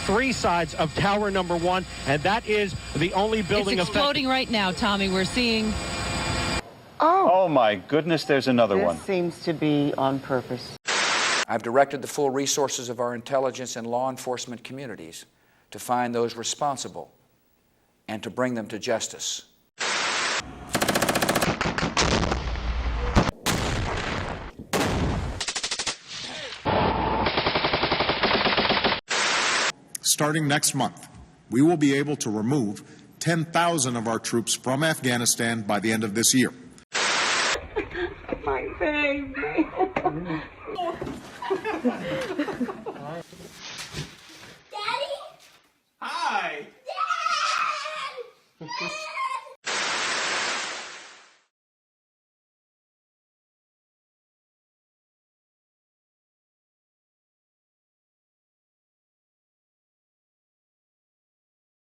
three sides of tower number one, and that is the only building it's exploding right now, Tommy. We're seeing... Oh my goodness, there's another one. This seems to be on purpose. I've directed the full resources of our intelligence and law enforcement communities to find those responsible and to bring them to justice. Starting next month, we will be able to remove 10,000 of our troops from Afghanistan by the end of this year. My baby. Daddy? Hi! Dad!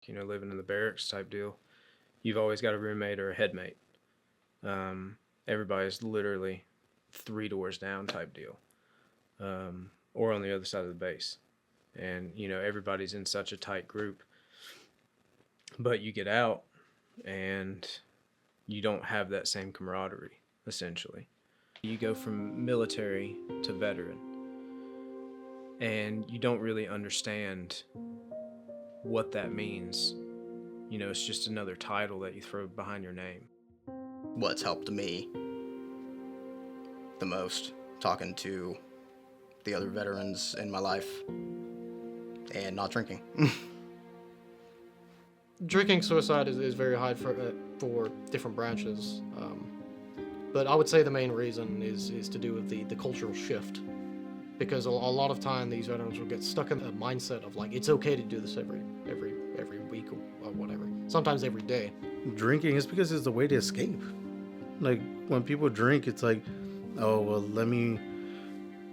You know, living in the barracks type deal, you've always got a roommate or a headmate. Everybody's literally 3 doors down type deal, or on the other side of the base. And, you know, everybody's in such a tight group. But you get out and you don't have that same camaraderie, essentially. You go from military to veteran, and you don't really understand what that means. You know, it's just another title that you throw behind your name. What's helped me the most, talking to the other veterans in my life and not drinking. Drinking suicide is very high for different branches, but I would say the main reason is to do with the cultural shift, because a lot of time these veterans will get stuck in a mindset of like, it's okay to do this every week or whatever, sometimes every day. Drinking is because it's a way to escape. Like when people drink, it's like, oh well, let me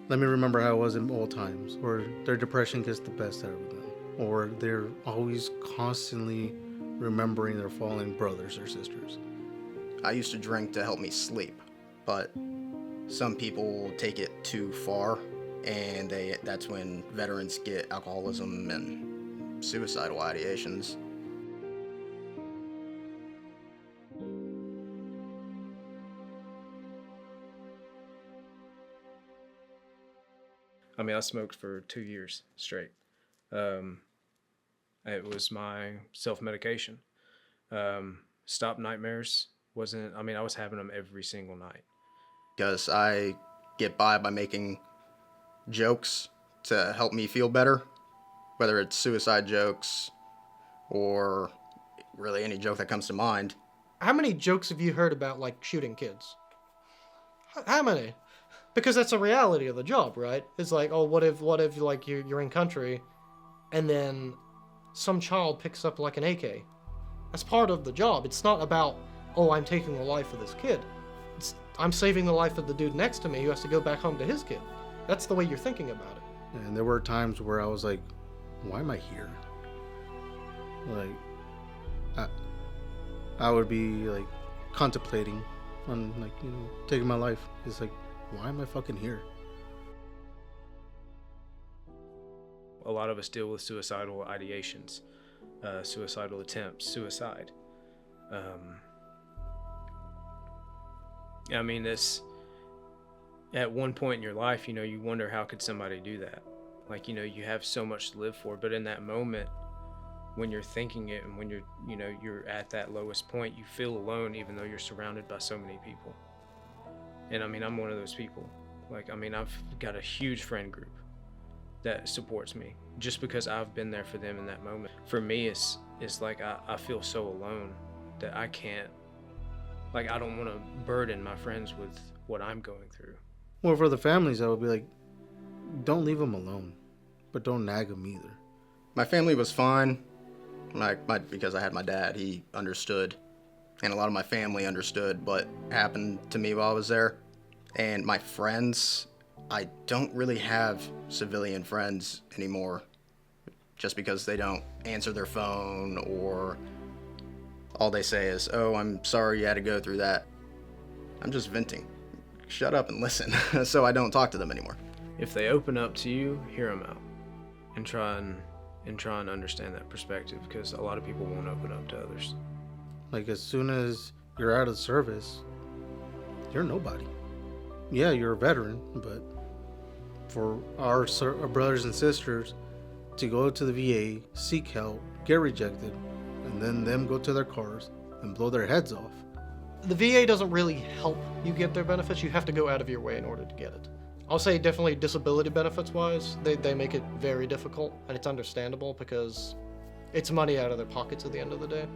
remember how I was in old times, or their depression gets the best out of them, or they're always constantly remembering their fallen brothers or sisters. I used to drink to help me sleep, but some people take it too far, and that's when veterans get alcoholism and suicidal ideations. I mean, I smoked for 2 years straight. It was my self-medication. Stop nightmares wasn't, I mean, I was having them every single night. Because I get by making jokes to help me feel better, whether it's suicide jokes or really any joke that comes to mind. How many jokes have you heard about like shooting kids? How many? Because that's a reality of the job, right? It's like, oh, what if like you're in country and then some child picks up like an AK? That's part of the job. It's not about, oh, I'm taking the life of this kid. It's, I'm saving the life of the dude next to me who has to go back home to his kid. That's the way you're thinking about it. And there were times where I was like, why am I here? Like, I would be like contemplating on like, you know, taking my life. It's like, why am I fucking here? A lot of us deal with suicidal ideations, suicidal attempts, suicide. I mean, this, at one point in your life, you know, you wonder how could somebody do that? Like, you know, you have so much to live for, but in that moment, when you're thinking it and when you're, you know, you're at that lowest point, you feel alone even though you're surrounded by so many people. And I mean, I'm one of those people. Like, I mean, I've got a huge friend group that supports me just because I've been there for them in that moment. For me, it's like I feel so alone that I can't, like, I don't want to burden my friends with what I'm going through. Well, for the families, I would be like, don't leave them alone, but don't nag them either. My family was fine, because I had my dad. He understood, and a lot of my family understood what happened to me while I was there. And my friends, I don't really have civilian friends anymore, just because they don't answer their phone, or all they say is, oh, I'm sorry you had to go through that. I'm just venting. Shut up and listen. So I don't talk to them anymore. If they open up to you, hear them out and try and and try and understand that perspective, because a lot of people won't open up to others. Like, as soon as you're out of service, you're nobody. Yeah, you're a veteran, but for our brothers and sisters to go to the VA, seek help, get rejected, and then them go to their cars and blow their heads off. The VA doesn't really help you get their benefits. You have to go out of your way in order to get it. I'll say definitely disability benefits wise, they make it very difficult, and it's understandable because it's money out of their pockets at the end of the day.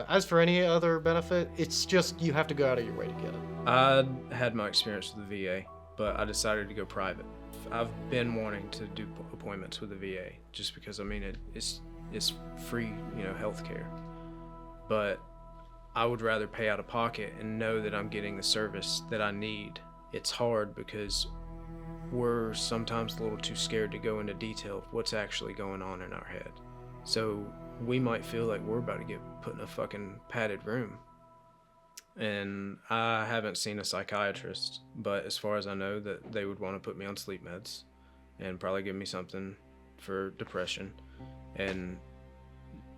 As for any other benefit, it's just you have to go out of your way to get it. I had my experience with the VA, but I decided to go private. I've been wanting to do appointments with the VA just because, I mean, it's free, healthcare. But I would rather pay out of pocket and know that I'm getting the service that I need. It's hard because we're sometimes a little too scared to go into detail of what's actually going on in our head. So we might feel like we're about to get put in a fucking padded room. And I haven't seen a psychiatrist, but as far as I know, that they would want to put me on sleep meds and probably give me something for depression. And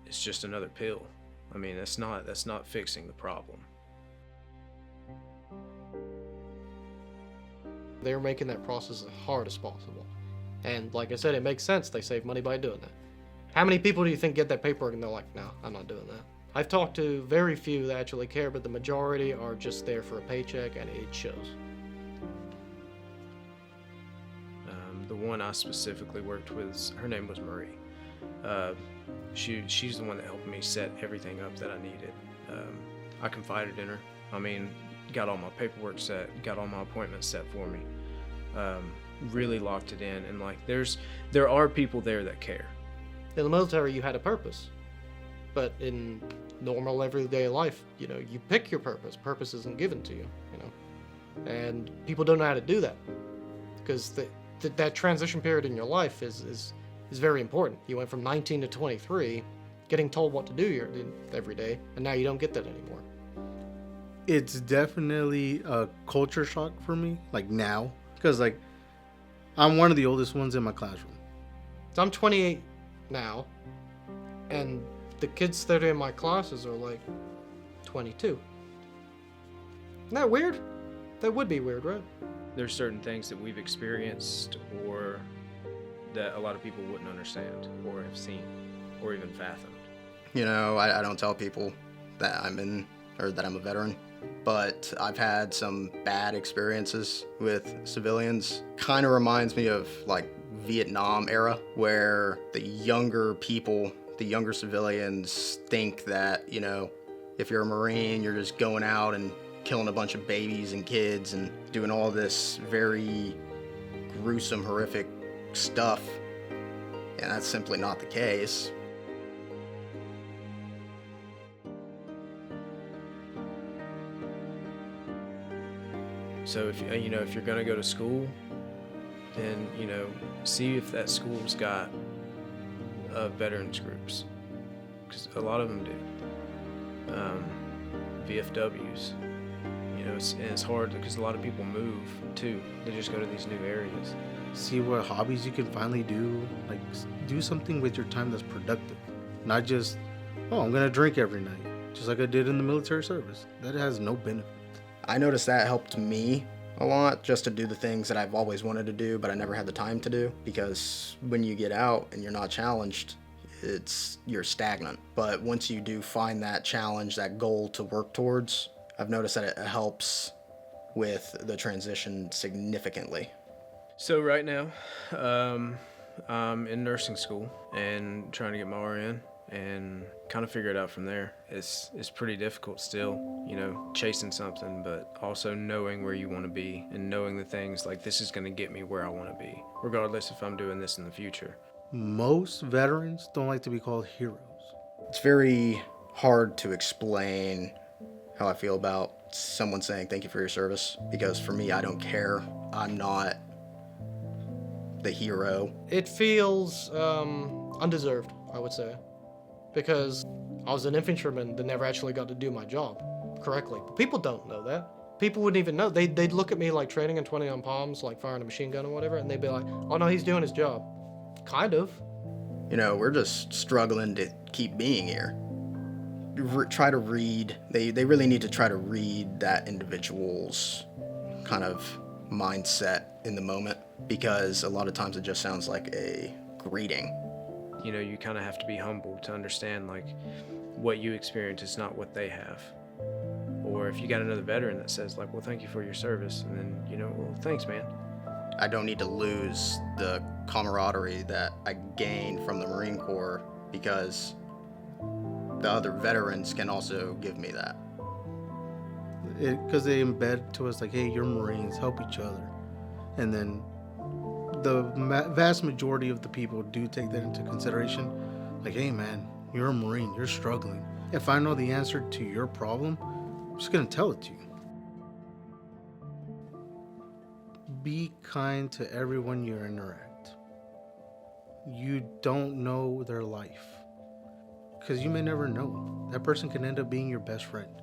it's just another pill. I mean, that's not fixing the problem. They're making that process as hard as possible. And like I said, it makes sense. They save money by doing that. How many people do you think get that paperwork and they're like, no, I'm not doing that? I've talked to very few that actually care, but the majority are just there for a paycheck, and it shows. The one I specifically worked with, her name was Marie. She's the one that helped me set everything up that I needed. I confided in her. I mean, got all my paperwork set, got all my appointments set for me. Really locked it in, and like there are people there that care. In the military, you had a purpose, but in normal everyday life, you pick your purpose. Purpose isn't given to you, and people don't know how to do that because that transition period in your life is very important. You went from 19 to 23, getting told what to do every day, and now you don't get that anymore. It's definitely a culture shock for me, like now, because like I'm one of the oldest ones in my classroom. So I'm 28 now, and the kids that are in my classes are like 22. Isn't that weird? That would be weird, right? There's certain things that we've experienced or that a lot of people wouldn't understand or have seen or even fathomed. I don't tell people that I'm a veteran, but I've had some bad experiences with civilians. Kind of reminds me of like Vietnam era, where the younger civilians think that, if you're a Marine, you're just going out and killing a bunch of babies and kids and doing all this very gruesome, horrific stuff. And that's simply not the case. So if you're gonna go to school, then see if that school's got veterans groups, because a lot of them do. VFWs, it's hard because a lot of people move too. They just go to these new areas. See what hobbies you can finally do. Like, do something with your time that's productive, not just, I'm gonna drink every night, just like I did in the military service. That has no benefit. I noticed that helped me a lot, just to do the things that I've always wanted to do, but I never had the time to do, because when you get out and you're not challenged, you're stagnant. But once you do find that challenge, that goal to work towards, I've noticed that it helps with the transition significantly. So right now, I'm in nursing school and trying to get my RN and kind of figure it out from there. It's pretty difficult still, chasing something, but also knowing where you want to be and knowing the things like this is going to get me where I want to be, regardless if I'm doing this in the future. Most veterans don't like to be called heroes. It's very hard to explain how I feel about someone saying thank you for your service, because for me, I don't care. I'm not the hero. It feels undeserved, I would say, because I was an infantryman that never actually got to do my job correctly. But people don't know that. People wouldn't even know. They'd look at me like training in 20 on palms, like firing a machine gun or whatever, and they'd be like, oh no, he's doing his job. Kind of. You know, we're just struggling to keep being here. Try to read, they really need to try to read that individual's kind of mindset in the moment, because a lot of times it just sounds like a greeting. You know, you kind of have to be humble to understand, like, what you experience is not what they have. Or if you got another veteran that says, like, well, thank you for your service, and then, you know, well, thanks, man. I don't need to lose the camaraderie that I gained from the Marine Corps, because the other veterans can also give me that. Because they embed to us like, hey, you're Marines, help each other. And then the vast majority of the people do take that into consideration. Like, hey, man, you're a Marine, you're struggling. If I know the answer to your problem, I'm just going to tell it to you. Be kind to everyone you interact. You don't know their life, because you may never know. That person can end up being your best friend.